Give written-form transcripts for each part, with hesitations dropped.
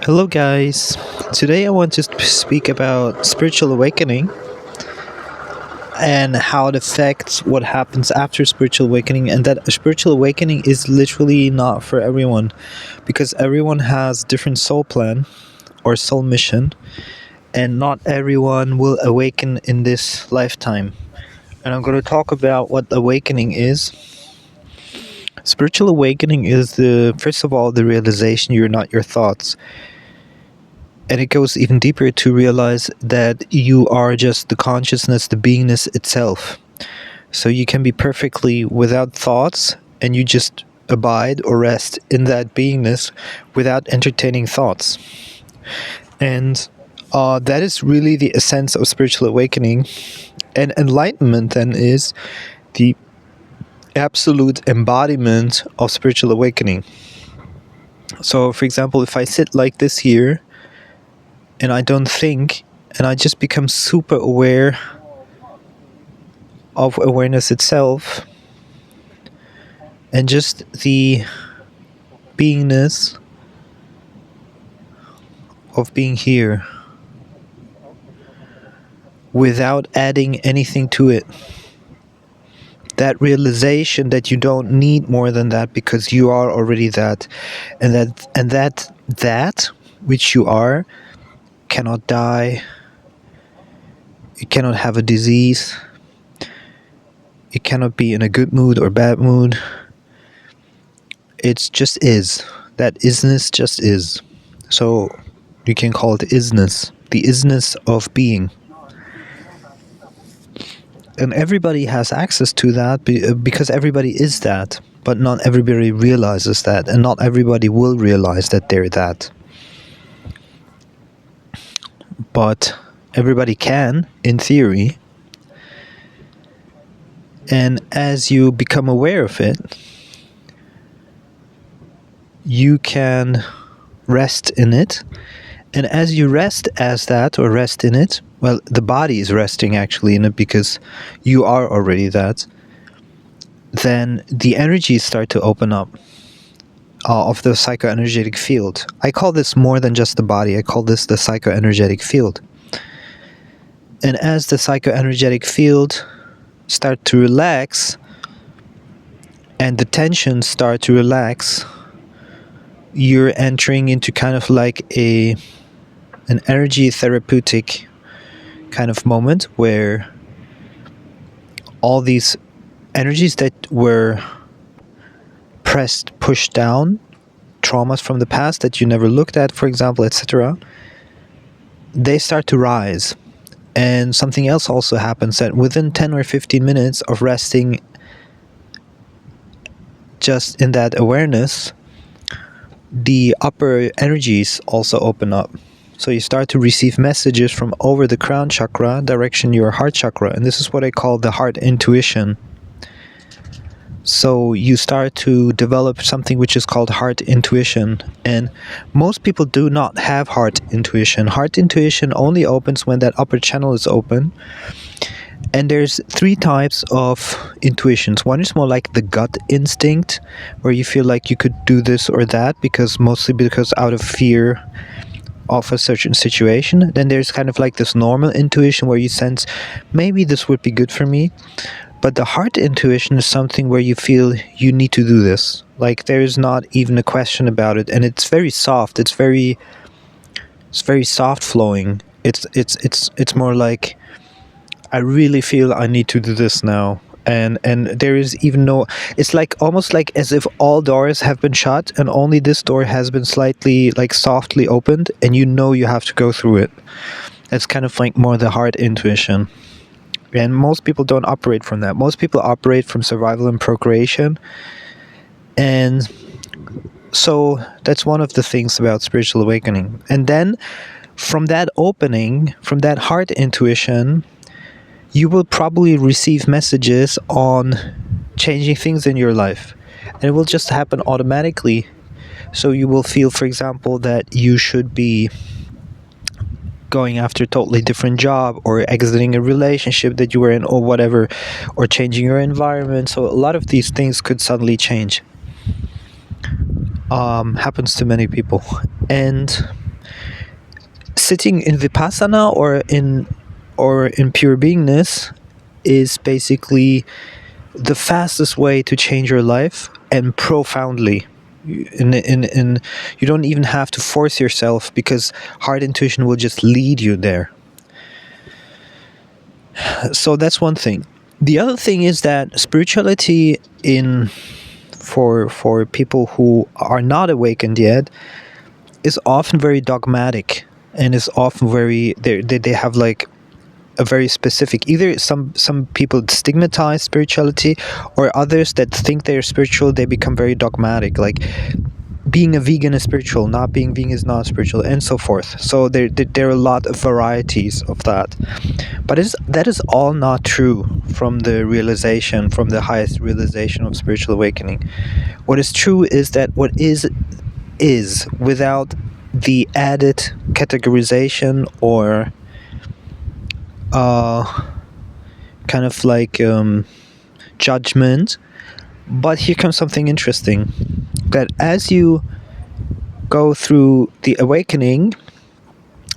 Hello, guys. Today I want to speak about spiritual awakening and how it affects what happens after spiritual awakening, and that a spiritual awakening is literally not for everyone because everyone has different soul plan or soul mission, and not everyone will awaken in this lifetime. And I'm going to talk about what awakening is. Spiritual awakening is the first of all the realization you're not your thoughts. And it goes even deeper to realize that you are just the consciousness, the beingness itself. So you can be perfectly without thoughts and you just abide or rest in that beingness without entertaining thoughts. And that is really the essence of spiritual awakening. And enlightenment then is the absolute embodiment of spiritual awakening. So, for example, if I sit like this here, and I don't think, and I just become super aware of awareness itself, and just the beingness of being here without adding anything to it. That realization that you don't need more than that because you are already that, and that which you are cannot die. It cannot have a disease. It cannot be in a good mood or bad mood. It just is. That isness just is. So you can call it isness. The isness of being. And everybody has access to that because everybody is that. But not everybody realizes that. And not everybody will realize that they're that. But everybody can, in theory. And as you become aware of it, you can rest in it. And as you rest as that, or rest in it, well, the body is resting actually in it because you are already that, then the energies start to open up of the psychoenergetic field. I call this more than just the body. I call this the psychoenergetic field. And as the psychoenergetic field start to relax and the tensions start to relax, you're entering into kind of like an energy therapeutic kind of moment where all these energies that were pushed down, traumas from the past that you never looked at, for example, etc., they start to rise. And something else also happens, that within 10 or 15 minutes of resting just in that awareness, the upper energies also open up. So you start to receive messages from over the crown chakra, direction your heart chakra. And this is what I call the heart intuition. So you start to develop something which is called heart intuition. And most people do not have heart intuition. Heart intuition only opens when that upper channel is open. And there's three types of intuitions. One is more like the gut instinct, where you feel like you could do this or that, mostly because out of fear of a certain situation. Then there's kind of like this normal intuition where you sense maybe this would be good for me. But the heart intuition is something where you feel you need to do this. Like there is not even a question about it, and it's very soft. It's very soft flowing. It's more like, I really feel I need to do this now. And there is even no, it's like almost like as if all doors have been shut and only this door has been slightly like softly opened, and you have to go through it. It's kind of like more the heart intuition. And most people don't operate from that. Most people operate from survival and procreation. And so that's one of the things about spiritual awakening. And then from that opening, from that heart intuition, you will probably receive messages on changing things in your life. And it will just happen automatically. So you will feel, for example, that you should be going after a totally different job, or exiting a relationship that you were in, or whatever, or changing your environment. So a lot of these things could suddenly change. Happens to many people. And Sitting in vipassana or in pure beingness is basically the fastest way to change your life, and profoundly. In you don't even have to force yourself, because heart intuition will just lead you there. So that's one thing. The other thing is that spirituality, in for people who are not awakened yet, is often very dogmatic, and is often very they have like a very specific, either some people stigmatize spirituality, or others that think they're spiritual, they become very dogmatic, like being a vegan is spiritual, not being vegan is not spiritual, and so forth. So there are a lot of varieties of that, but that is all not true from the highest realization of spiritual awakening. What is true is that what is, without the added categorization or kind of like judgment. But here comes something interesting, that as you go through the awakening,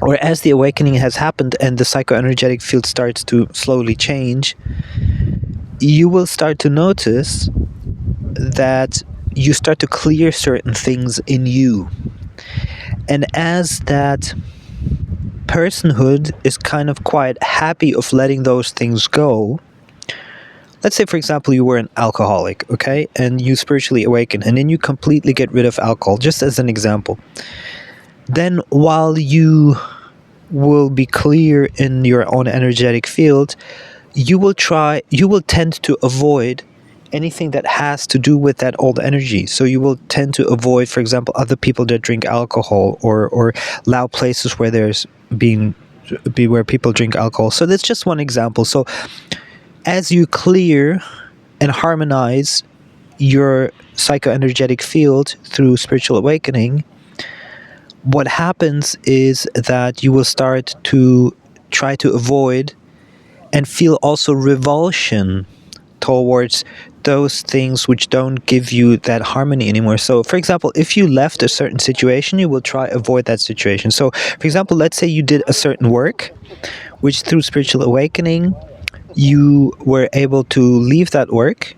or as the awakening has happened and the psychoenergetic field starts to slowly change, you will start to notice that you start to clear certain things in you. And as that personhood is kind of quite happy of letting those things go, let's say, for example, you were an alcoholic, okay, and you spiritually awaken, and then you completely get rid of alcohol, just as an example. Then, while you will be clear in your own energetic field, you will tend to avoid anything that has to do with that old energy. So you will tend to avoid, for example, other people that drink alcohol, or loud places where where people drink alcohol. So that's just one example. So as you clear and harmonize your psychoenergetic field through spiritual awakening, what happens is that you will start to try to avoid and feel also revulsion towards those things which don't give you that harmony anymore. So, for example, if you left a certain situation, you will try avoid that situation. So, for example, let's say you did a certain work, which through spiritual awakening, you were able to leave that work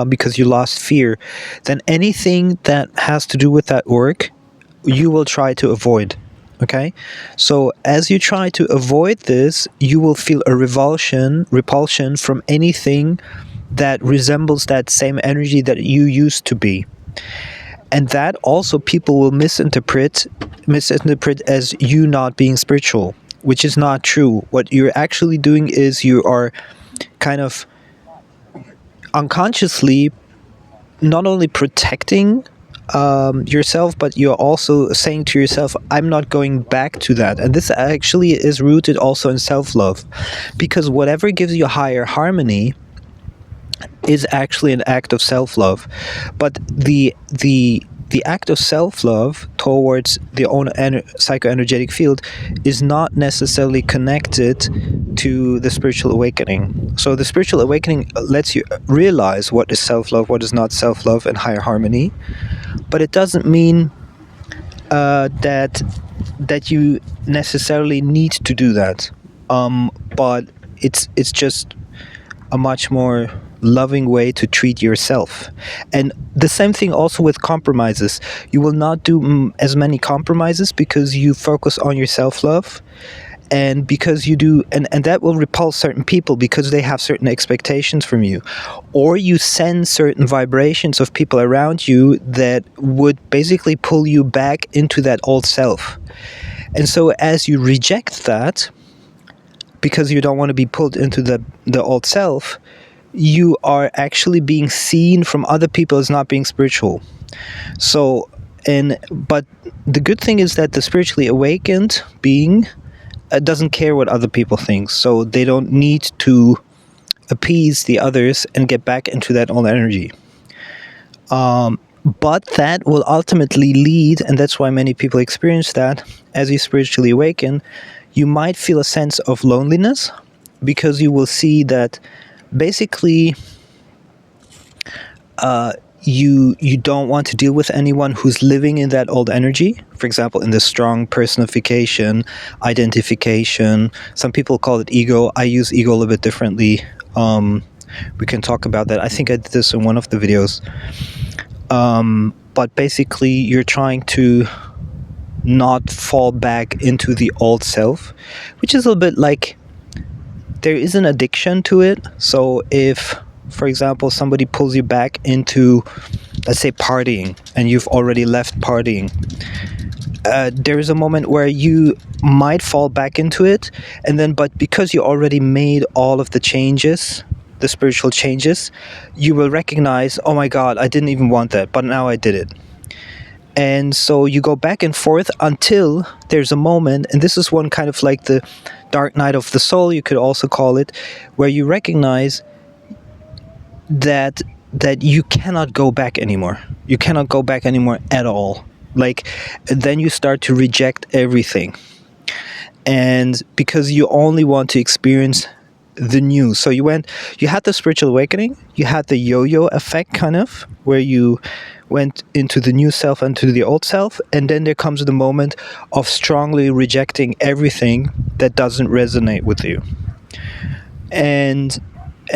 because you lost fear. Then anything that has to do with that work, you will try to avoid. Okay, so as you try to avoid this, you will feel a repulsion from anything that resembles that same energy that you used to be. And that also people will misinterpret as you not being spiritual, which is not true. What you're actually doing is you are kind of unconsciously not only protecting yourself, but you're also saying to yourself, I'm not going back to that. And this actually is rooted also in self-love, because whatever gives you higher harmony is actually an act of self-love. But the act of self-love towards the own psychoenergetic field is not necessarily connected to the spiritual awakening. So the spiritual awakening lets you realize what is self-love, what is not self-love, and higher harmony. But it doesn't mean that you necessarily need to do that. But it's just a much more loving way to treat yourself. And the same thing also with compromises. You will not do as many compromises because you focus on your self-love, and because you do, and that will repulse certain people because they have certain expectations from you, or you send certain vibrations of people around you that would basically pull you back into that old self. And so as you reject that, because you don't want to be pulled into the old self, you are actually being seen from other people as not being spiritual. So, but the good thing is that the spiritually awakened being doesn't care what other people think, so they don't need to appease the others and get back into that old energy. But that will ultimately lead, and that's why many people experience that, as you spiritually awaken, you might feel a sense of loneliness, because you will see that basically you don't want to deal with anyone who's living in that old energy. For example, in the strong personification, identification. Some people call it ego. I use ego a little bit differently. We can talk about that. I think I did this in one of the videos. But basically, you're trying to not fall back into the old self, which is a little bit like there is an addiction to it. So if, for example, somebody pulls you back into, let's say, partying, and you've already left partying, there is a moment where you might fall back into it, and then, but because you already made all of the changes, the spiritual changes, you will recognize, oh my God, I didn't even want that, but now I did it. And so you go back and forth until there's a moment, and this is one kind of like the dark night of the soul, you could also call it, where you recognize that you cannot go back anymore. You cannot go back anymore at all. Like, then you start to reject everything. And because you only want to experience the new. So you had the spiritual awakening, you had the yo-yo effect, kind of, where you went into the new self and to the old self, and then there comes the moment of strongly rejecting everything that doesn't resonate with you. And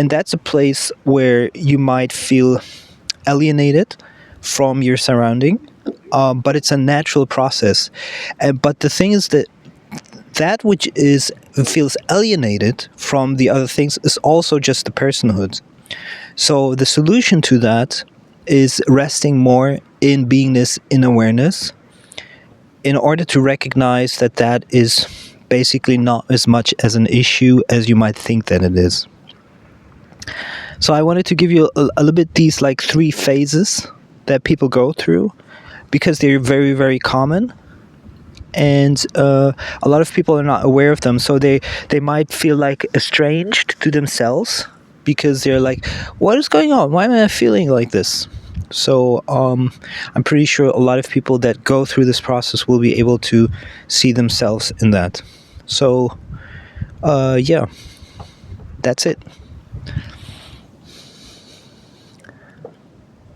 that's a place where you might feel alienated from your surrounding, but it's a natural process. But the thing is that which feels alienated from the other things is also just the personhood. So the solution to that is resting more in beingness, in awareness, in order to recognize that is basically not as much as an issue as you might think that it is. So I wanted to give you a little bit these like 3 phases that people go through, because they're very, very common. And a lot of people are not aware of them, so they might feel like estranged to themselves, because they're like, what is going on? Why am I feeling like this? So I'm pretty sure a lot of people that go through this process will be able to see themselves in that. So yeah, that's it.